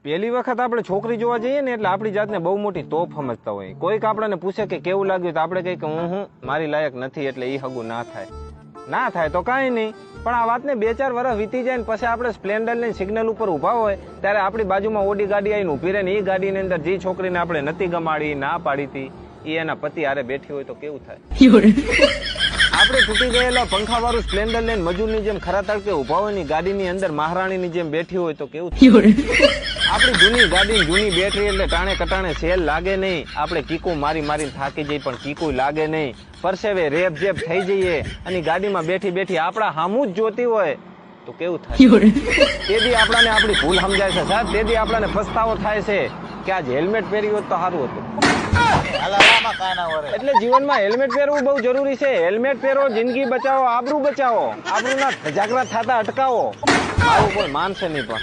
પહેલી વખત આપણે છોકરી જોવા જઈએ ને એટલે આપણી જાતને બહુ મોટી તોપ સમજતા હોય. કોઈક આપણને પૂછે કે કેવું લાગ્યું તો આપણે કહીએ કે હું મારી લાયક નથી એટલે એ હગું ના થાય તો કાંઈ નહીં. પણ આ વાતને 2-4 વર્ષ વીતી જાય ને પછી આપણે સ્પ્લેન્ડર લઈને સિગ્નલ ઉપર ઉભા હોય ત્યારે આપણી બાજુમાં ઓડી ગાડી આવીને ઉભી રહે ને એ ગાડીની અંદર જે છોકરીને આપણે નથી ગમાડી ના પાડી હતી એ એના પતિ હારે બેઠી હોય તો કેવું થાય? આપણે તૂટી ગયેલા પંખા વાળું સ્પ્લેન્ડર લઈને મજૂરની જેમ ખરા તડકે ઉભા હોય ને ગાડીની અંદર મહારાણીની જેમ બેઠી હોય તો કેવું થાય? આપણી જૂની ગાડી જૂની બેટરી એટલે ટાણે કટાણે સેલ લાગે નહીં. આપણે કીકુ મારીને થાકી જઈએ પણ કીકુ લાગે નહીં. પરસેવે રેપ જેપ થઈ જઈએ અને ગાડીમાં બેઠી આપણા હામું જ જોતી હોય તો કેવું થાય? તેથી આપણાને આપણી ભૂલ સમજાય છે સાહેબ. તેથી આપણાને પસ્તાવો થાય છે કે આજ હેલ્મેટ પહેર્યું હોત તો સારું હતું. એટલે જીવનમાં હેલ્મેટ પહેરવું બહુ જરૂરી છે. હેલ્મેટ પહેરો, જિંદગી બચાવો, આબરૂ બચાવો, આબરૂના જાગૃત થતા અટકાવો. આવું કોઈ માનશે નહીં પણ